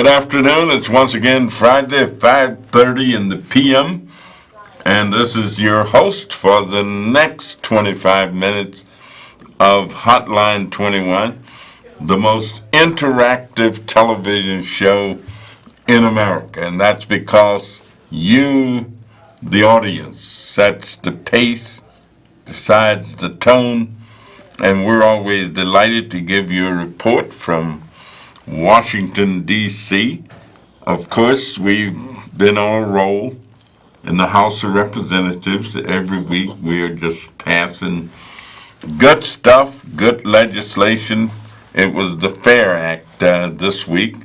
Good afternoon. It's once again Friday at 5:30 in the p.m. And this is your host for the next 25 minutes of Hotline 21, the most interactive television show in America. And that's because you, the audience, sets the pace, decides the tone, and we're always delighted to give you a report from Washington, D.C. Of course, we've been on a roll in the House of Representatives. Every week we are just passing good stuff, good legislation. It was the FAIR Act this week,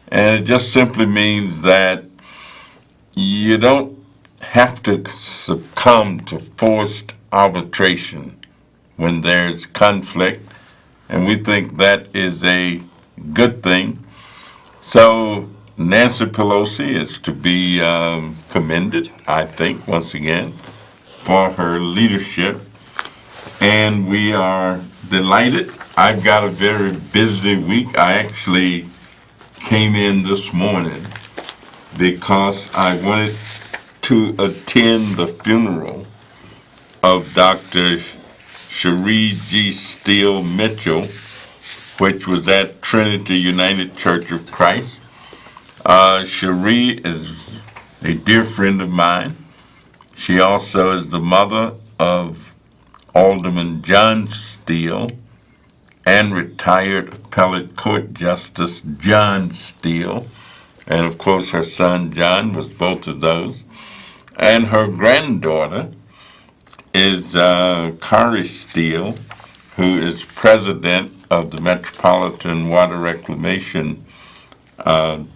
and it just simply means that you don't have to succumb to forced arbitration when there's conflict, and we think that is a good thing. So Nancy Pelosi is to be commended, I think, once again, for her leadership. And we are delighted. I've got a very busy week. I actually came in this morning because I wanted to attend the funeral of Dr. Cherie G. Steele Mitchell, which was at Trinity United Church of Christ. Cherie is a dear friend of mine. She also is the mother of Alderman John Steele and retired appellate court justice John Steele. And of course her son John was both of those. And her granddaughter is Kari Steele, who is president of the Metropolitan Water Reclamation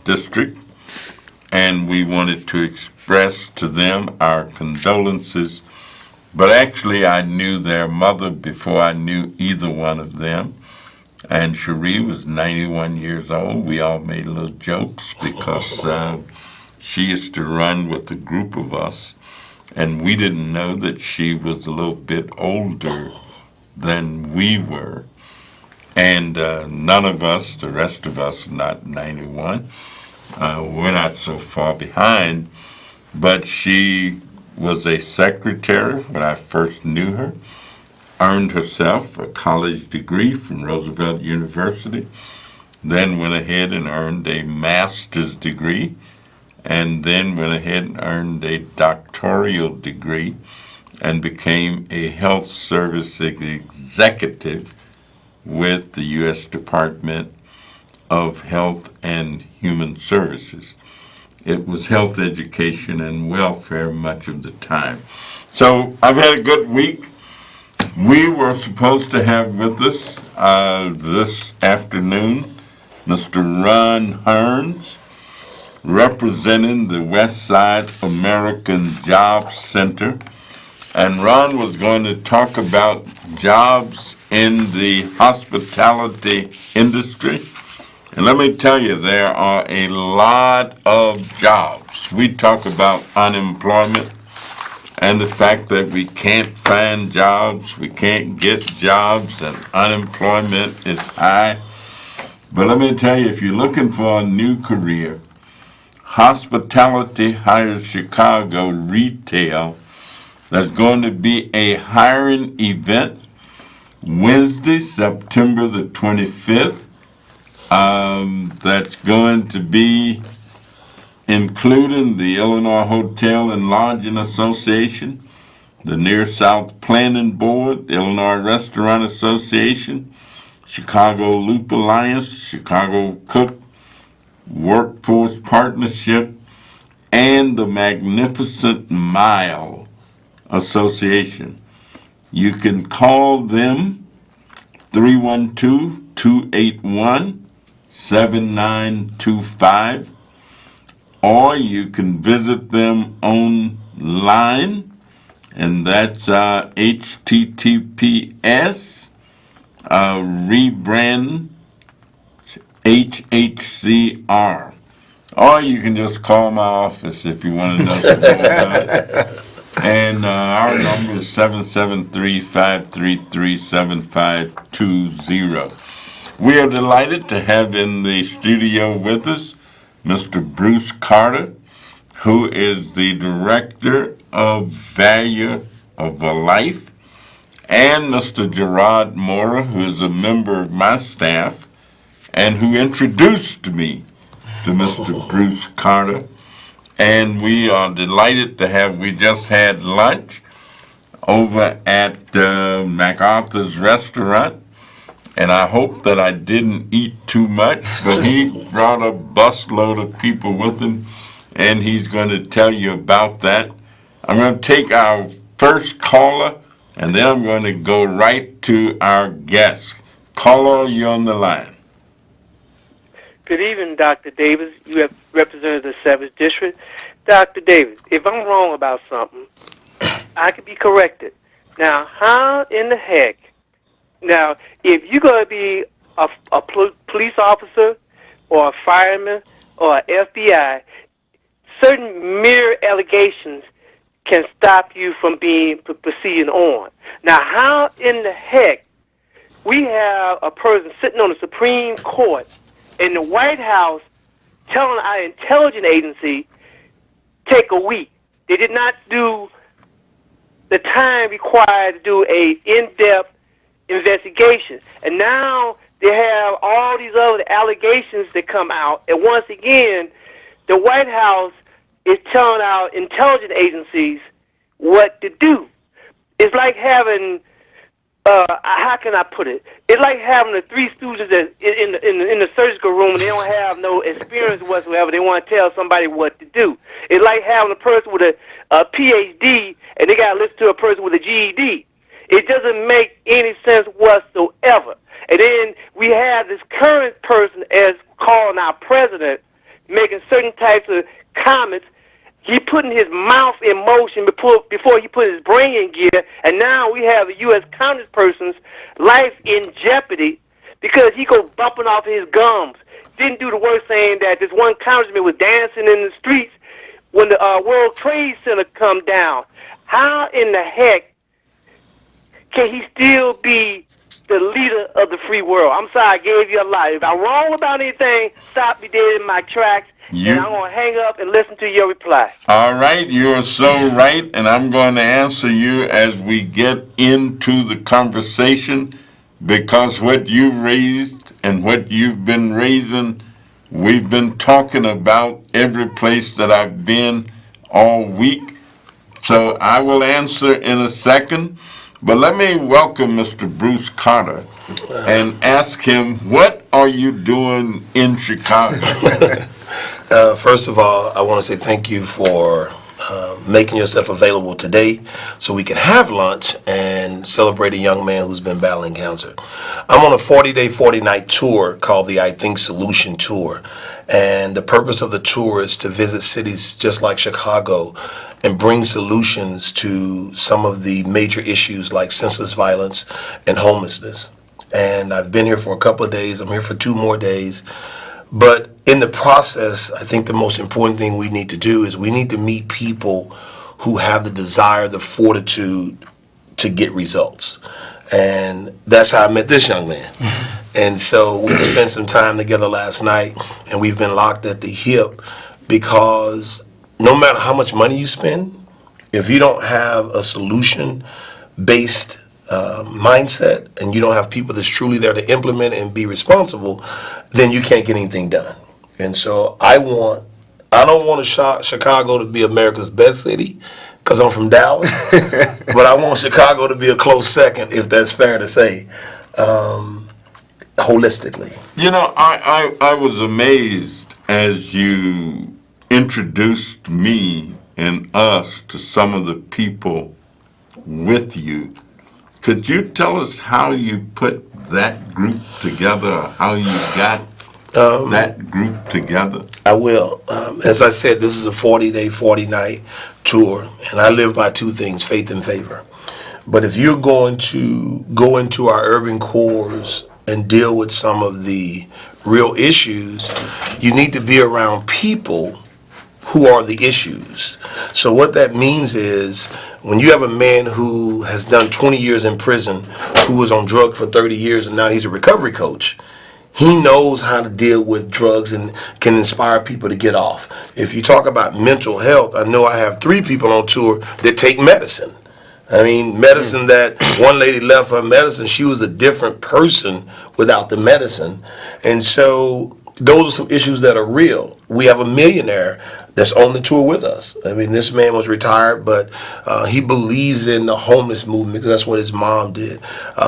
District, and we wanted to express to them our condolences. But actually, I knew their mother before I knew either one of them, and Cherie was 91 years old. We all made little jokes because she used to run with a group of us, and we didn't know that she was a little bit older than we were. And none of us, the rest of us, not 91, we're not so far behind. But she was a secretary when I first knew her, earned herself a college degree from Roosevelt University, then went ahead and earned a master's degree, and then went ahead and earned a doctoral degree and became a health service executive with the U.S. Department of Health and Human Services. It was health education and welfare much of the time. So I've had a good week. We were supposed to have with us this afternoon Mr. Ron Hearns, representing the West Side American Jobs Center. And Ron was going to talk about jobs in the hospitality industry. And let me tell you, there are a lot of jobs. We talk about unemployment and the fact that we can't find jobs, we can't get jobs, and unemployment is high. But let me tell you, if you're looking for a new career, Hospitality Hires Chicago Retail, there's going to be a hiring event Wednesday, September the 25th. That's going to be including the Illinois Hotel and Lodging Association, the Near South Planning Board, the Illinois Restaurant Association, Chicago Loop Alliance, Chicago Cook Workforce Partnership, and the Magnificent Mile Association. You can call them 312-281-7925, or you can visit them online, and that's https rebrand HHCR. Or you can just call my office if you want to know some more about it. And our number is 773-533-7520. We are delighted to have in the studio with us Mr. Bruce Carter, who is the Director of Value of a Life, and Mr. Gerard Mora, who is a member of my staff and who introduced me to Mr. Bruce Carter. And we are delighted to have, we just had lunch over at MacArthur's restaurant, and I hope that I didn't eat too much, but he brought a busload of people with him, and he's going to tell you about that. I'm going to take our first caller, and then I'm going to go right to our guest. Caller, you're on the line. Good evening, Dr. Davis. You have represented the 7th District. Dr. Davis, if I'm wrong about something, I can be corrected. Now, how in the heck, now, if you're going to be a police officer or a fireman or an FBI, certain mere allegations can stop you from proceeding on. Now, how in the heck we have a person sitting on the Supreme Court in the White House telling our intelligence agency take a week? They did not do the time required to do a in-depth investigation. And now they have all these other allegations that come out. And once again, the White House is telling our intelligence agencies what to do. It's like having, how can I put it? It's like having the three stooges that in the surgical room and they don't have no experience whatsoever. They want to tell somebody what to do. It's like having a person with a PhD and they got to listen to a person with a GED. It doesn't make any sense whatsoever. And then we have this current person as calling our president, making certain types of comments. He putting his mouth in motion before he put his brain in gear, and now we have a U.S. congressperson's life in jeopardy because he goes bumping off his gums. Didn't do the work, saying that this one congressman was dancing in the streets when the World Trade Center come down. How in the heck can he still be the leader of the free world? I'm sorry, I gave you a lot. If I'm wrong about anything, stop me dead in my tracks, and I'm going to hang up and listen to your reply. All right, you're so right, and I'm going to answer you as we get into the conversation, because what you've raised and what you've been raising, we've been talking about every place that I've been all week. So I will answer in a second. But let me welcome Mr. Bruce Carter and ask him, what are you doing in Chicago? First of all, I want to say thank you for making yourself available today so we can have lunch and celebrate a young man who's been battling cancer. I'm on a 40-day, 40-night tour called the I Think Solution Tour. And the purpose of the tour is to visit cities just like Chicago and bring solutions to some of the major issues like senseless violence and homelessness. And I've been here for a couple of days. I'm here for 2 more days. But in the process, I think the most important thing we need to do is we need to meet people who have the desire, the fortitude to get results. And that's how I met this young man. And so we spent some time together last night, and we've been locked at the hip because no matter how much money you spend, if you don't have a solution-based mindset and you don't have people that's truly there to implement and be responsible, then you can't get anything done. And so I don't want Chicago to be America's best city because I'm from Dallas, but I want Chicago to be a close second, if that's fair to say, holistically. You know, I was amazed as you introduced me and us to some of the people with you. Could you tell us how you put that group together, or how you got that group together? I will. As I said, this is a 40-day, 40-night tour, and I live by 2 things, faith and favor. But if you're going to go into our urban cores and deal with some of the real issues, you need to be around people who are the issues. So what that means is when you have a man who has done 20 years in prison, who was on drugs for 30 years, and now he's a recovery coach, He knows how to deal with drugs and can inspire people to get off. If you talk about mental health, I know I have 3 people on tour that take medicine. I mean, medicine that one lady left her medicine, she was a different person without the medicine. And so those are some issues that are real. We have a millionaire that's on the tour with us. I mean, this man was retired, but he believes in the homeless movement because that's what his mom did.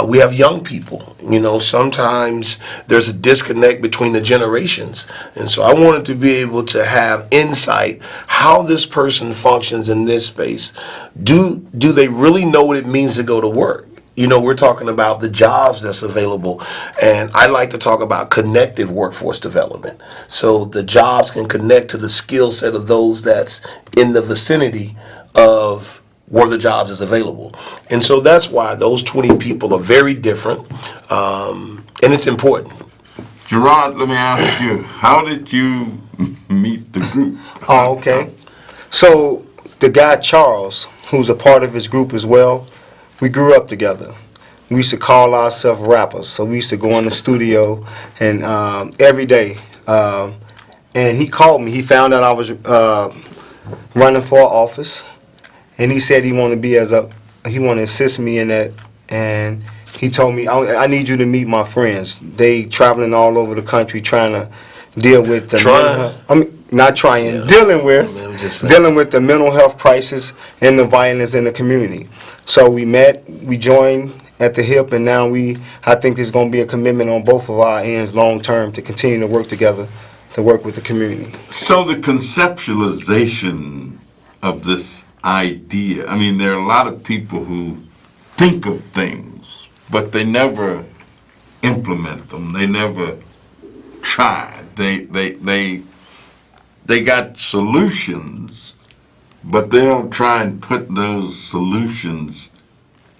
We have young people. You know, sometimes there's a disconnect between the generations. And so I wanted to be able to have insight how this person functions in this space. Do they really know what it means to go to work? You know, we're talking about the jobs that's available, and I like to talk about connective workforce development. So the jobs can connect to the skill set of those that's in the vicinity of where the jobs is available. And so that's why those 20 people are very different, and it's important. Gerard, let me ask you, how did you meet the group? Oh, okay. So the guy Charles, who's a part of his group as well, we grew up together. We used to call ourselves rappers. So we used to go in the studio and every day. And he called me. He found out I was running for office, and he said he wanted to assist me in that. And he told me, I need you to meet my friends. They traveling all over the country trying to deal with the dealing with the mental health crisis and the violence in the community. So we met, we joined at the hip, and now I think there's going to be a commitment on both of our ends long term to continue to work together to work with the community. So the conceptualization of this idea, I mean, there are a lot of people who think of things, but they never implement them. They never try. They got solutions, but they don't try and put those solutions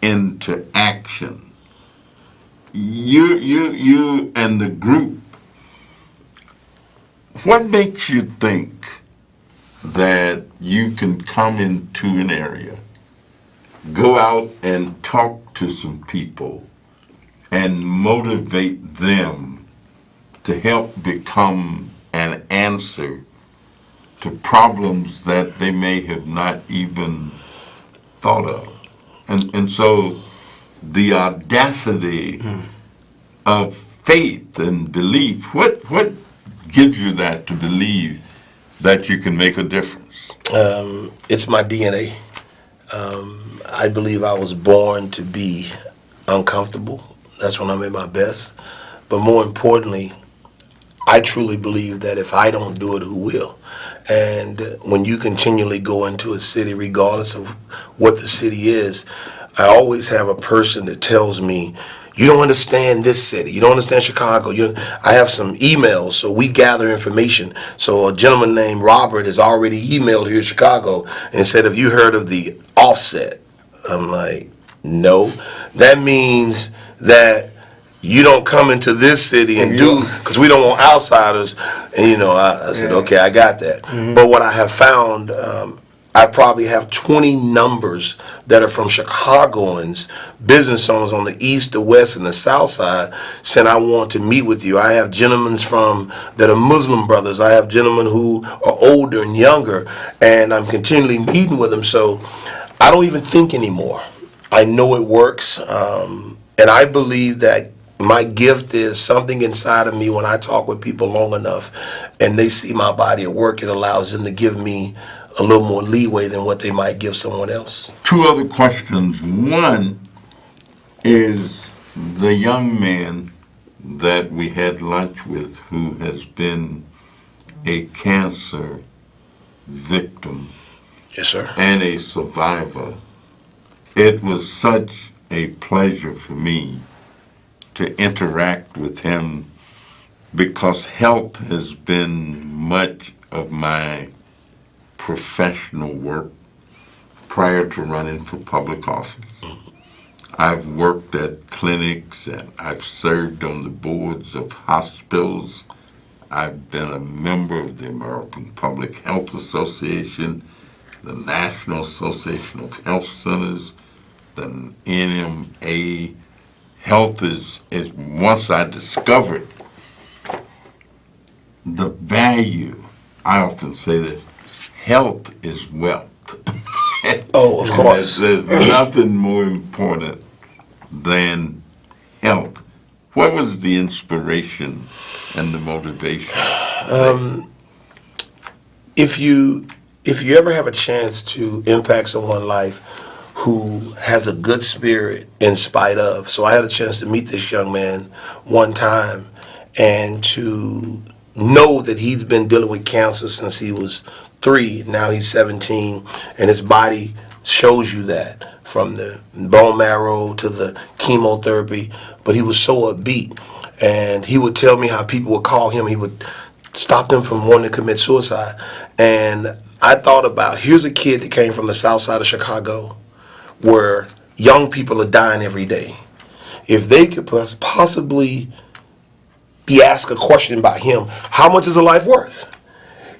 into action. You and the group, what makes you think that you can come into an area, go out and talk to some people, and motivate them to help become an answer to problems that they may have not even thought of? And so the audacity of faith and belief, what gives you that to believe that you can make a difference? It's my DNA. I believe I was born to be uncomfortable. That's when I'm at my best. But more importantly, I truly believe that if I don't do it, who will? And when you continually go into a city, regardless of what the city is, I always have a person that tells me, you don't understand this city. You don't understand Chicago. I have some emails, so we gather information. So a gentleman named Robert has already emailed here in Chicago and said, have you heard of the offset? I'm like, no. That means that you don't come into this city and do, because we don't want outsiders. And, I said, okay, I got that. Mm-hmm. But what I have found, I probably have 20 numbers that are from Chicagoans, business owners on the east, the west, and the south side, saying, I want to meet with you. I have gentlemen that are Muslim brothers. I have gentlemen who are older and younger, and I'm continually meeting with them. So I don't even think anymore. I know it works, and I believe that my gift is something inside of me. When I talk with people long enough and they see my body at work, it allows them to give me a little more leeway than what they might give someone else. 2 other questions. One is the young man that we had lunch with who has been a cancer victim. Yes, sir. And a survivor. It was such a pleasure for me to interact with him because health has been much of my professional work prior to running for public office. I've worked at clinics and I've served on the boards of hospitals. I've been a member of the American Public Health Association, the National Association of Health Centers, the NMA. Health is once I discovered the value, I often say this, health is wealth. Oh, of course. There's nothing more important than health. What was the inspiration and the motivation? If you ever have a chance to impact someone's life who has a good spirit in spite of, so I had a chance to meet this young man one time, and to know that he's been dealing with cancer since he was 3. Now he's 17, and his body shows you that, from the bone marrow to the chemotherapy. But he was so upbeat, and he would tell me how people would call him. He would stop them from wanting to commit suicide. And I thought about, here's a kid that came from the south side of Chicago, where young people are dying every day. If they could possibly be asked a question about him, how much is a life worth?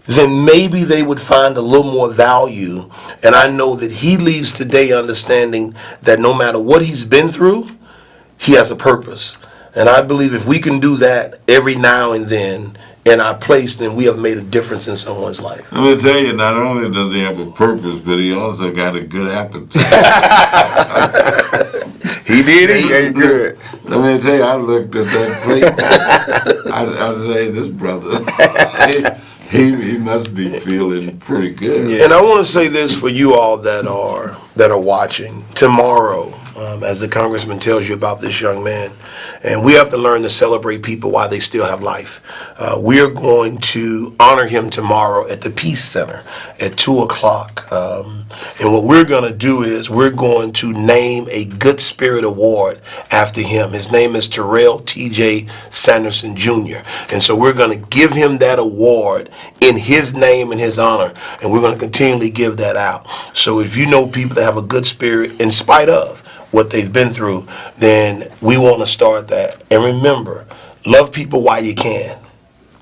Then maybe they would find a little more value. And I know that he leaves today understanding that no matter what he's been through, he has a purpose. And I believe if we can do that every now and then in our place, then we have made a difference in someone's life. I'm going to tell you, not only does he have a purpose, but he also got a good appetite. He did eat. Ain't good. Let me tell you, I looked at that plate. I say, this brother, he must be feeling pretty good. Yeah. And I want to say this for you all that are watching. Tomorrow, as the congressman tells you about this young man, and we have to learn to celebrate people while they still have life. We are going to honor him tomorrow at the Peace Center at 2 o'clock. And what we're going to do is we're going to name a Good Spirit Award after him. His name is Terrell T.J. Sanderson Jr. And so we're going to give him that award in his name and his honor. And we're going to continually give that out. So if you know people that have a good spirit in spite of what they've been through, then we want to start that. And remember, love people while you can,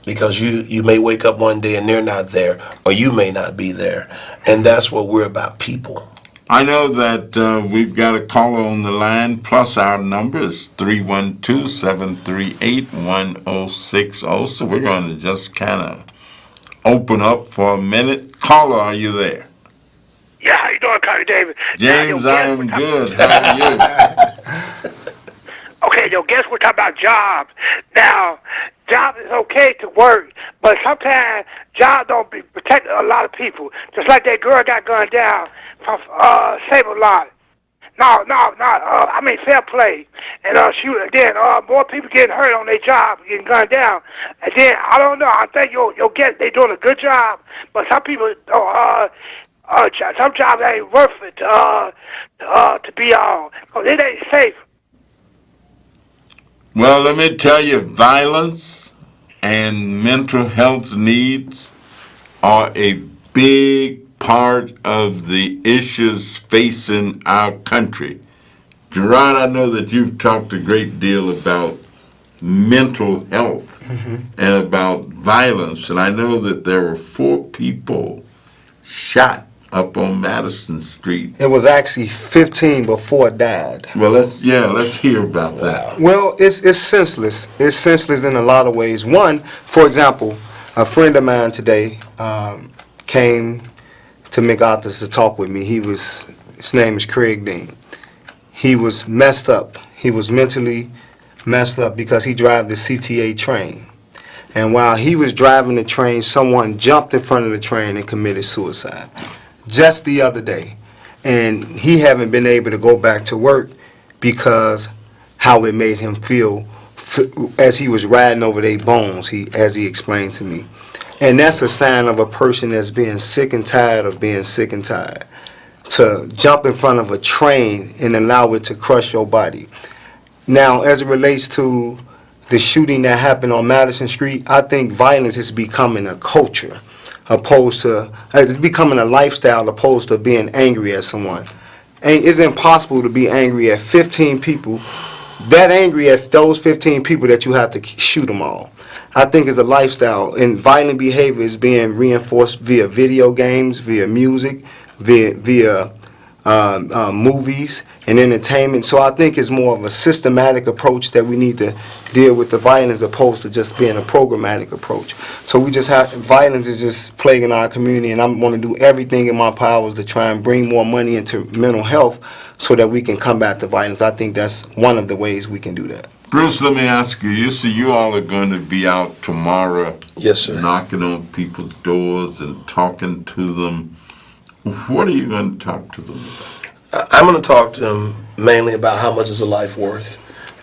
because you may wake up one day and they're not there, or you may not be there. And that's what we're about, people. I know that we've got a caller on the line, plus our number is 312-738-1060. So we're going to just kind of open up for a minute. Caller, are you there? Yeah, how you doing, Connie David? James, I am good. How are you? Okay, guess we're talking about jobs. Now, job is okay to work, but sometimes job don't be protect a lot of people. Just like that girl got gunned down from Save-A-Lot. I mean fair play. And more people getting hurt on their job, getting gunned down. And then I don't know. I think you'll get they doing a good job, but some people some jobs ain't worth it to be on, because it ain't safe. Well, let me tell you, violence and mental health needs are a big part of the issues facing our country. Gerard, I know that you've talked a great deal about mental health and about violence, and I know that there were 4 people shot up on Madison Street. It was actually 15 before it died. Well, let's hear about that. Well, it's senseless. It's senseless in a lot of ways. One, for example, a friend of mine today came to McArthur's to talk with me. His name is Craig Dean. He was messed up. He was mentally messed up because he drives the CTA train. And while he was driving the train, someone jumped in front of the train and committed suicide. Just the other day. And he haven't been able to go back to work because how it made him feel as he was riding over their bones, as he explained to me. And that's a sign of a person that's being sick and tired of being sick and tired. To jump in front of a train and allow it to crush your body. Now, as it relates to the shooting that happened on Madison Street, I think violence is becoming a culture. It's becoming a lifestyle opposed to being angry at someone. And it's impossible to be angry at 15 people, that angry at those 15 people that you have to shoot them all. I think it's a lifestyle, and violent behavior is being reinforced via video games, via music, via movies and entertainment. So I think it's more of a systematic approach that we need to deal with the violence, opposed to just being a programmatic approach. So we just have, violence is just plaguing our community, and I'm going to do everything in my powers to try and bring more money into mental health so that we can combat the violence. I think that's one of the ways we can do that. Bruce, let me ask you, you see you all are going to be out tomorrow. Yes, sir. Knocking on people's doors and talking to them. What are you going to talk to them about? I'm going to talk to them mainly about how much is a life worth.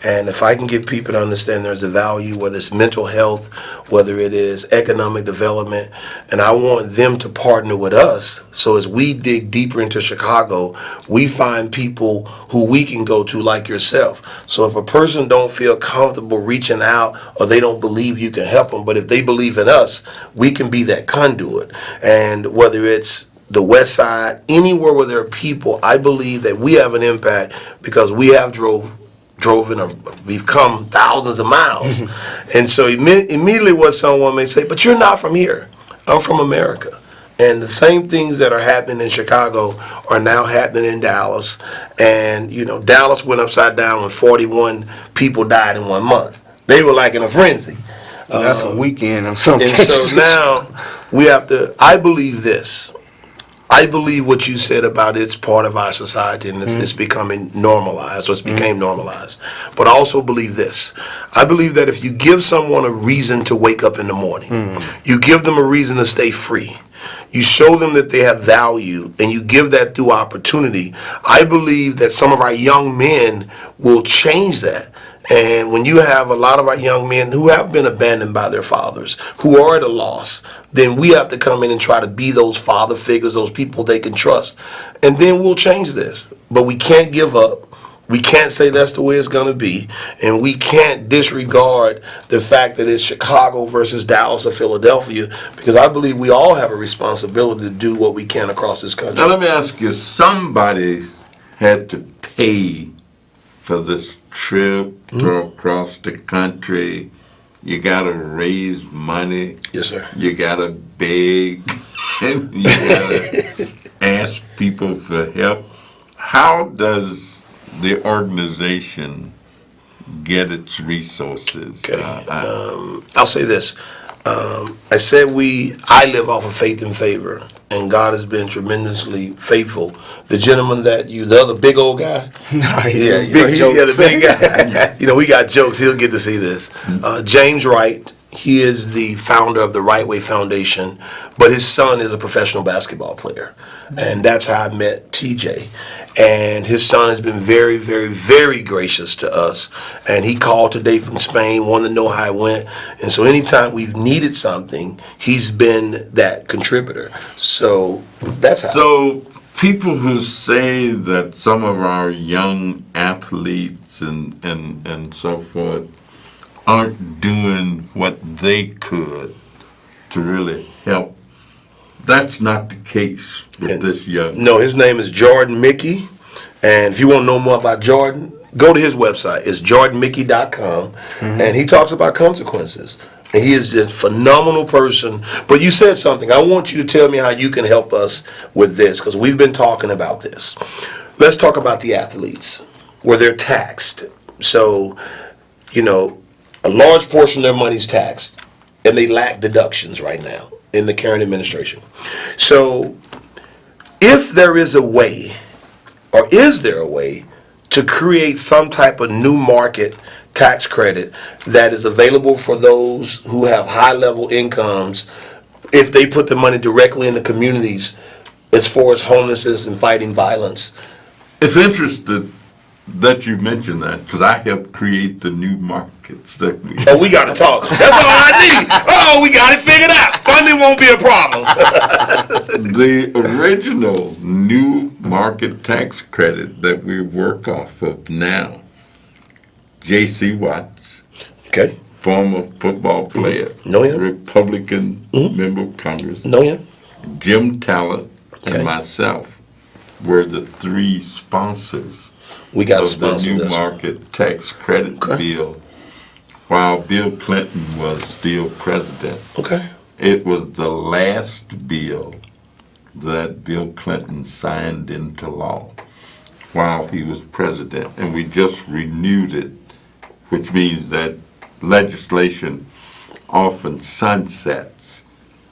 And if I can get people to understand there's a value, whether it's mental health, whether it is economic development, and I want them to partner with us. So as we dig deeper into Chicago, we find people who we can go to like yourself. So if a person don't feel comfortable reaching out, or they don't believe you can help them, but if they believe in us, we can be that conduit. And whether it's the West Side, anywhere where there are people, I believe that we have an impact because we have we've come thousands of miles. And so immediately what someone may say, but you're not from here. I'm from America. And the same things that are happening in Chicago are now happening in Dallas. And, you know, Dallas went upside down when 41 people died in 1 month. They were like in a frenzy. That's a weekend or something. And so now we have to, I believe this. I believe what you said about it's part of our society and it's becoming normalized, or it's became normalized. But I also believe this. I believe that if you give someone a reason to wake up in the morning, you give them a reason to stay free, you show them that they have value, and you give that through opportunity, I believe that some of our young men will change that. And when you have a lot of our young men who have been abandoned by their fathers, who are at a loss, then we have to come in and try to be those father figures, those people they can trust. And then we'll change this. But we can't give up. We can't say that's the way it's going to be. And we can't disregard the fact that it's Chicago versus Dallas or Philadelphia, because I believe we all have a responsibility to do what we can across this country. Now let me ask you, somebody had to pay for this trip to across the country. You gotta raise money. Yes, sir. You gotta beg. And you gotta ask people for help. How does the organization get its resources? Okay. I'll say this. I said I live off of faith and favor, and God has been tremendously faithful. The gentleman the other big old guy, the big guy. You know, we got jokes. He'll get to see this. James Wright. He is the founder of the Right Way Foundation, but his son is a professional basketball player. And that's how I met TJ. And his son has been very, very, very gracious to us. And he called today from Spain, wanted to know how it went. And so anytime we've needed something, he's been that contributor. So that's how. So people who say that some of our young athletes and so forth aren't doing what they could to really help, that's not the case with this young. No, his name is Jordan Mickey. And if you want to know more about Jordan, go to his website. It's jordanmickey.com. And he talks about consequences. And he is just a phenomenal person. But you said something. I want you to tell me how you can help us with this, because we've been talking about this. Let's talk about the athletes, where they're taxed. So, you know, a large portion of their money's taxed, and they lack deductions right now in the current administration. So if there is a way, or is there a way, to create some type of new market tax credit that is available for those who have high-level incomes, if they put the money directly in the communities as far as homelessness and fighting violence? It's interesting that you mentioned that, because I helped create the new markets that we Oh, we got to talk. That's all I need. Oh, we got it figured out. Funding won't be a problem. The original new market tax credit that we work off of now, J.C. Watts, Okay. former football player, Know him. Republican member of Congress, Know him? Jim Talent, Okay. and myself were the three sponsors We got to of the sponsor new this. market tax credit bill while Bill Clinton was still president. Okay. It was the last bill that Bill Clinton signed into law while he was president, and we just renewed it, which means that legislation often sunsets,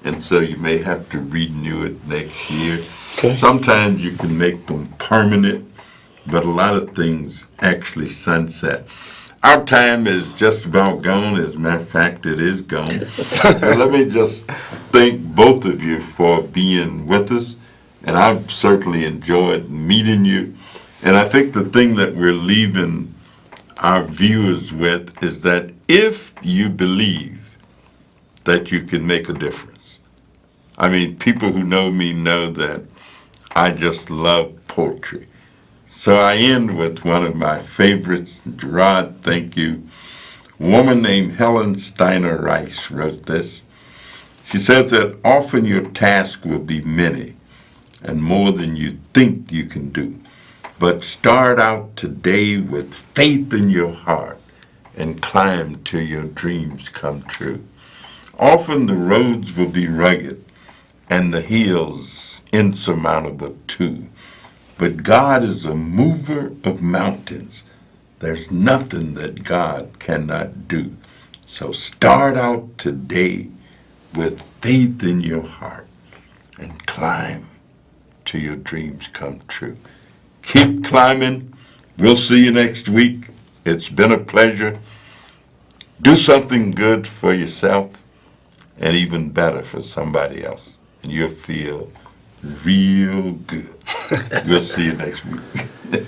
and so you may have to renew it next year. Okay. Sometimes you can make them permanent, but a lot of things actually sunset. Our time is just about gone. As a matter of fact, it is gone. But let me just thank both of you for being with us, and I've certainly enjoyed meeting you. And I think the thing that we're leaving our viewers with is that if you believe that you can make a difference. I mean, people who know me know that I just love poetry. So I end with one of my favorites. Gerard, thank you. A woman named Helen Steiner Rice wrote this. She says that often your task will be many and more than you think you can do. But start out today with faith in your heart and climb till your dreams come true. Often the roads will be rugged and the hills insurmountable too. But God is a mover of mountains. There's nothing that God cannot do. So start out today with faith in your heart and climb till your dreams come true. Keep climbing. We'll see you next week. It's been a pleasure. Do something good for yourself and even better for somebody else. And you'll feel real good. We'll see you next week.